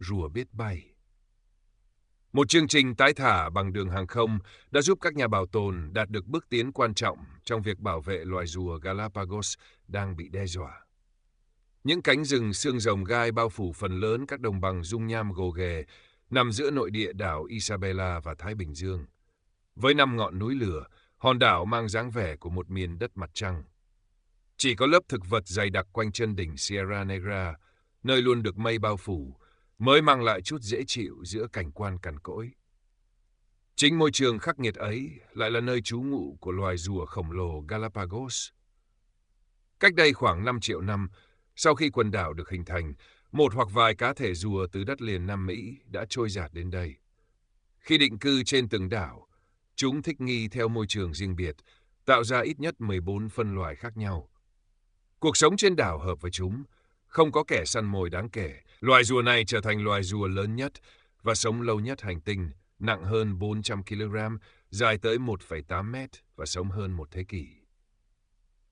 rùa biết bay. Một chương trình tái thả bằng đường hàng không đã giúp các nhà bảo tồn đạt được bước tiến quan trọng trong việc bảo vệ loài rùa Galapagos đang bị đe dọa. Những cánh rừng xương rồng gai bao phủ phần lớn các đồng bằng dung nham gồ ghề nằm giữa nội địa đảo Isabela và Thái Bình Dương. Với 5 ngọn núi lửa, hòn đảo mang dáng vẻ của một miền đất mặt trăng. Chỉ có lớp thực vật dày đặc quanh chân đỉnh Sierra Negra, nơi luôn được mây bao phủ, mới mang lại chút dễ chịu giữa cảnh quan cằn cỗi. Chính môi trường khắc nghiệt ấy lại là nơi trú ngụ của loài rùa khổng lồ Galapagos. Cách đây khoảng 5 triệu năm, sau khi quần đảo được hình thành, một hoặc vài cá thể rùa từ đất liền Nam Mỹ đã trôi dạt đến đây. Khi định cư trên từng đảo, chúng thích nghi theo môi trường riêng biệt, tạo ra ít nhất 14 phân loài khác nhau. Cuộc sống trên đảo hợp với chúng, không có kẻ săn mồi đáng kể. Loài rùa này trở thành loài rùa lớn nhất và sống lâu nhất hành tinh, nặng hơn 400 kg, dài tới 1,8 mét và sống hơn một thế kỷ.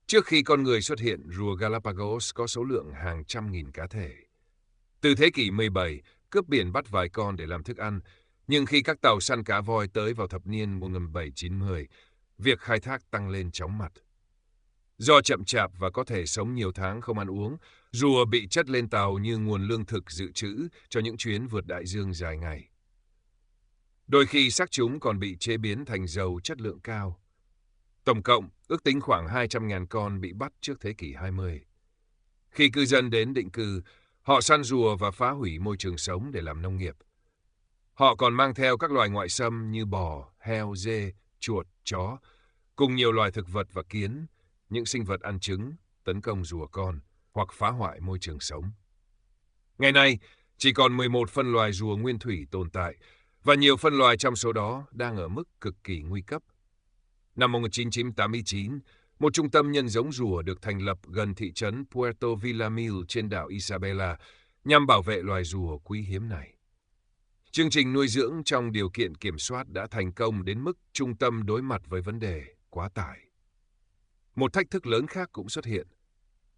Trước khi con người xuất hiện, rùa Galapagos có số lượng hàng trăm nghìn cá thể. Từ thế kỷ 17, cướp biển bắt vài con để làm thức ăn, nhưng khi các tàu săn cá voi tới vào thập niên 1790, việc khai thác tăng lên chóng mặt. Do chậm chạp và có thể sống nhiều tháng không ăn uống, rùa bị chất lên tàu như nguồn lương thực dự trữ cho những chuyến vượt đại dương dài ngày. Đôi khi xác chúng còn bị chế biến thành dầu chất lượng cao. Tổng cộng, ước tính khoảng 200.000 con bị bắt trước thế kỷ 20. Khi cư dân đến định cư, họ săn rùa và phá hủy môi trường sống để làm nông nghiệp. Họ còn mang theo các loài ngoại xâm như bò, heo, dê, chuột, chó, cùng nhiều loài thực vật và kiến, những sinh vật ăn trứng, tấn công rùa con hoặc phá hoại môi trường sống. Ngày nay, chỉ còn 11 phân loài rùa nguyên thủy tồn tại và nhiều phân loài trong số đó đang ở mức cực kỳ nguy cấp. Năm 1989, một trung tâm nhân giống rùa được thành lập gần thị trấn Puerto Villamil trên đảo Isabela nhằm bảo vệ loài rùa quý hiếm này. Chương trình nuôi dưỡng trong điều kiện kiểm soát đã thành công đến mức trung tâm đối mặt với vấn đề quá tải. Một thách thức lớn khác cũng xuất hiện.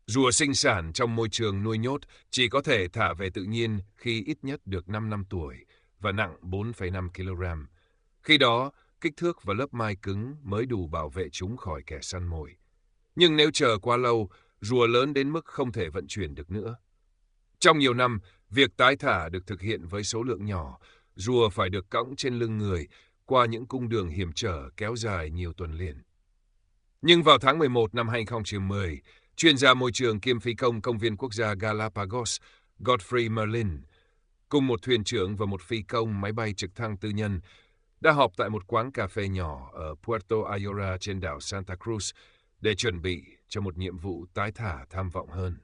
Rùa sinh sản trong môi trường nuôi nhốt chỉ có thể thả về tự nhiên khi ít nhất được 5 năm tuổi và nặng 4,5 kg. Khi đó, kích thước và lớp mai cứng mới đủ bảo vệ chúng khỏi kẻ săn mồi. Nhưng nếu chờ quá lâu, rùa lớn đến mức không thể vận chuyển được nữa. Trong nhiều năm, việc tái thả được thực hiện với số lượng nhỏ, rùa phải được cõng trên lưng người qua những cung đường hiểm trở kéo dài nhiều tuần liền. Nhưng vào tháng 11 năm 2010, chuyên gia môi trường kiêm phi công công viên quốc gia Galapagos, Godfrey Merlin, cùng một thuyền trưởng và một phi công máy bay trực thăng tư nhân, đã họp tại một quán cà phê nhỏ ở Puerto Ayora trên đảo Santa Cruz để chuẩn bị cho một nhiệm vụ tái thả tham vọng hơn.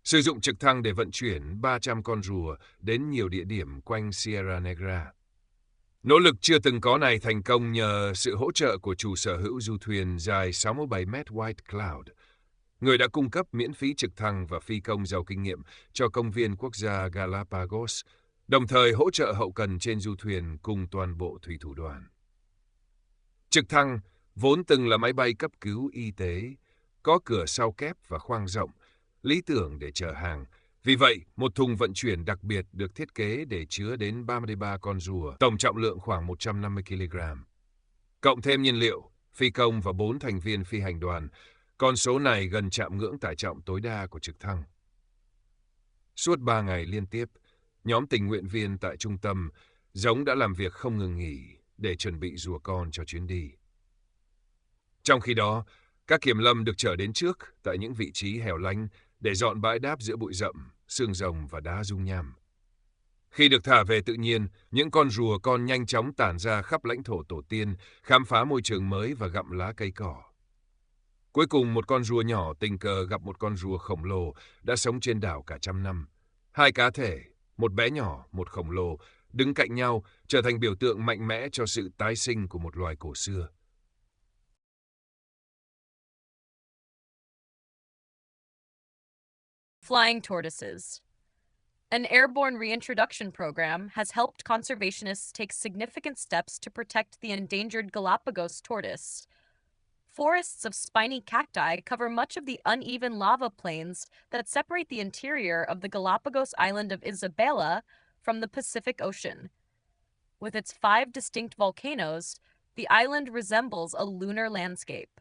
Sử dụng trực thăng để vận chuyển 300 con rùa đến nhiều địa điểm quanh Sierra Negra. Nỗ lực chưa từng có này thành công nhờ sự hỗ trợ của chủ sở hữu du thuyền dài 67 mét White Cloud, người đã cung cấp miễn phí trực thăng và phi công giàu kinh nghiệm cho công viên quốc gia Galapagos, đồng thời hỗ trợ hậu cần trên du thuyền cùng toàn bộ thủy thủ đoàn. Trực thăng vốn từng là máy bay cấp cứu y tế, có cửa sau kép và khoang rộng, lý tưởng để chở hàng. Vì vậy, một thùng vận chuyển đặc biệt được thiết kế để chứa đến 33 con rùa, tổng trọng lượng khoảng 150 kg. Cộng thêm nhiên liệu, phi công và 4 thành viên phi hành đoàn, con số này gần chạm ngưỡng tải trọng tối đa của trực thăng. Suốt 3 ngày liên tiếp, nhóm tình nguyện viên tại trung tâm giống đã làm việc không ngừng nghỉ để chuẩn bị rùa con cho chuyến đi. Trong khi đó, các kiểm lâm được chở đến trước tại những vị trí hẻo lánh để dọn bãi đáp giữa bụi rậm, xương rồng và đá dung nham. Khi được thả về tự nhiên, những con rùa con nhanh chóng tản ra khắp lãnh thổ tổ tiên, khám phá môi trường mới và gặm lá cây cỏ. Cuối cùng, một con rùa nhỏ tình cờ gặp một con rùa khổng lồ đã sống trên đảo cả trăm năm. Hai cá thể, một bé nhỏ, một khổng lồ, đứng cạnh nhau trở thành biểu tượng mạnh mẽ cho sự tái sinh của một loài cổ xưa. Flying tortoises. An airborne reintroduction program has helped conservationists take significant steps to protect the endangered Galapagos tortoise. Forests of spiny cacti cover much of the uneven lava plains that separate the interior of the Galapagos island of Isabela from the Pacific Ocean. With its 5 distinct volcanoes, the island resembles a lunar landscape.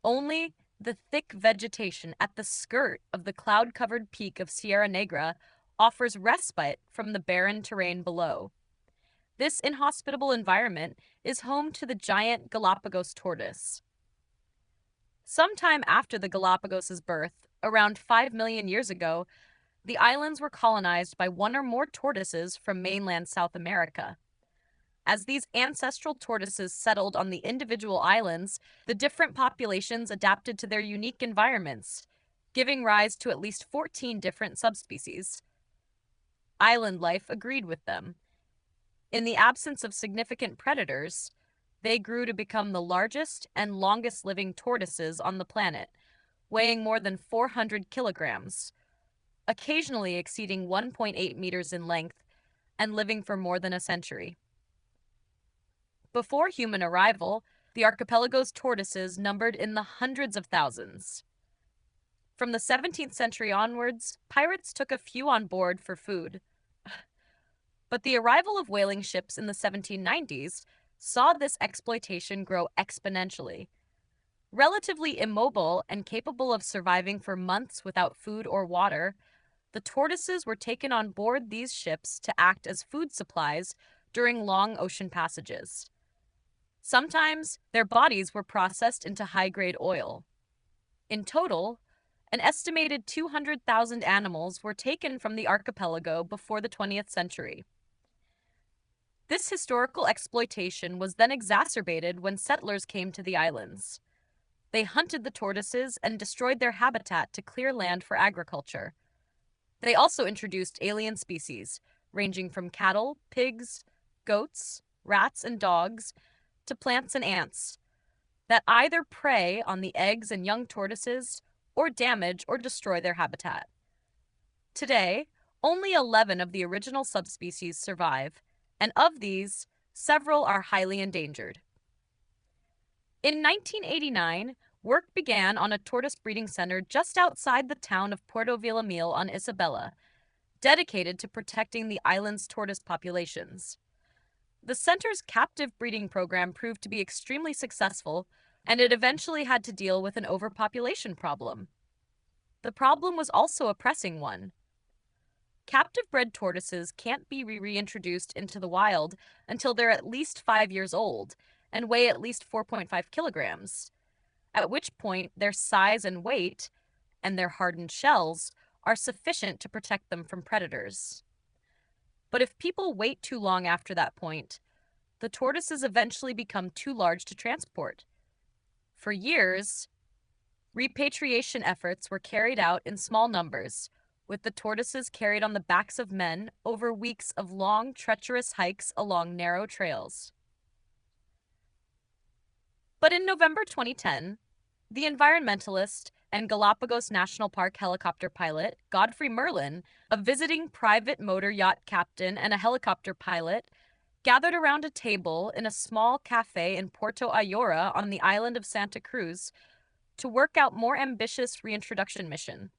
Only the thick vegetation at the skirt of the cloud-covered peak of Sierra Negra offers respite from the barren terrain below. This inhospitable environment is home to the giant Galapagos tortoise. Sometime after the Galapagos' birth, around 5 million years ago, the islands were colonized by one or more tortoises from mainland South America. As these ancestral tortoises settled on the individual islands, the different populations adapted to their unique environments, giving rise to at least 14 different subspecies. Island life agreed with them. In the absence of significant predators, they grew to become the largest and longest living tortoises on the planet, weighing more than 400 kilograms, occasionally exceeding 1.8 meters in length, and living for more than a century. Before human arrival, the archipelago's tortoises numbered in the hundreds of thousands. From the 17th century onwards, pirates took a few on board for food. But the arrival of whaling ships in the 1790s saw this exploitation grow exponentially. Relatively immobile and capable of surviving for months without food or water, the tortoises were taken on board these ships to act as food supplies during long ocean passages. Sometimes their bodies were processed into high-grade oil. In total, an estimated 200,000 animals were taken from the archipelago before the 20th century. This historical exploitation was then exacerbated when settlers came to the islands. They hunted the tortoises and destroyed their habitat to clear land for agriculture. They also introduced alien species, ranging from cattle, pigs, goats, rats, and dogs, to plants and ants, that either prey on the eggs and young tortoises or damage or destroy their habitat. Today, only 11 of the original subspecies survive, and of these, several are highly endangered. In 1989, work began on a tortoise breeding center just outside the town of Puerto Villamil on Isabela, dedicated to protecting the island's tortoise populations. The center's captive breeding program proved to be extremely successful, and it eventually had to deal with an overpopulation problem. The problem was also a pressing one. Captive-bred tortoises can't be reintroduced into the wild until they're at least 5 years old and weigh at least 4.5 kilograms, at which point their size and weight, and their hardened shells, are sufficient to protect them from predators. But if people wait too long after that point, the tortoises eventually become too large to transport. For years, repatriation efforts were carried out in small numbers, with the tortoises carried on the backs of men over weeks of long, treacherous hikes along narrow trails. But in November 2010, the environmentalist and Galapagos National Park helicopter pilot Godfrey Merlin, a visiting private motor yacht captain and a helicopter pilot, gathered around a table in a small cafe in Puerto Ayora on the island of Santa Cruz to work out more ambitious reintroduction mission.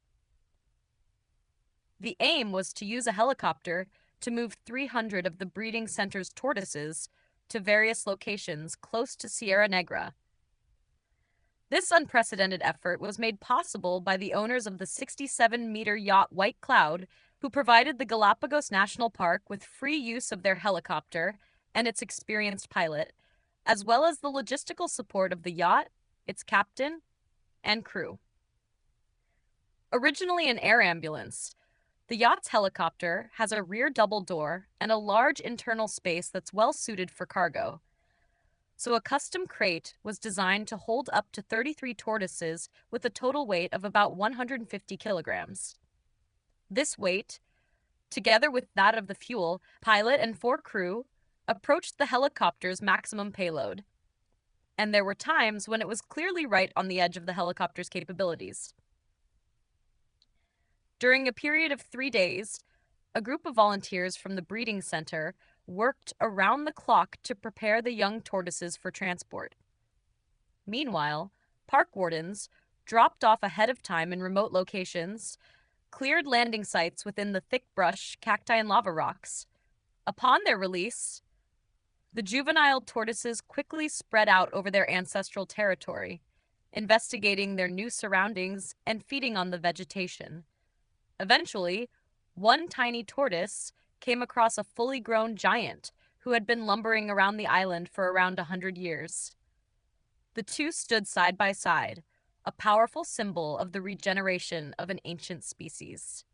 The aim was to use a helicopter to move 300 of the breeding center's tortoises to various locations close to Sierra Negra. This unprecedented effort was made possible by the owners of the 67-meter yacht White Cloud, who provided the Galapagos National Park with free use of their helicopter and its experienced pilot, as well as the logistical support of the yacht, its captain, and crew. Originally an air ambulance, the yacht's helicopter has a rear double door and a large internal space that's well suited for cargo. So a custom crate was designed to hold up to 33 tortoises with a total weight of about 150 kilograms. This weight, together with that of the fuel, pilot, and 4 crew, approached the helicopter's maximum payload. And there were times when it was clearly right on the edge of the helicopter's capabilities. During a period of 3 days, a group of volunteers from the breeding center worked around the clock to prepare the young tortoises for transport. Meanwhile, Park wardens dropped off ahead of time in remote locations, cleared landing sites within the thick brush, cacti, and lava rocks. Upon their release, the juvenile tortoises quickly spread out over their ancestral territory, investigating their new surroundings and feeding on the vegetation. Eventually, one tiny tortoise came across a fully grown giant who had been lumbering around the island for around 100 years. The two stood side by side, a powerful symbol of the regeneration of an ancient species.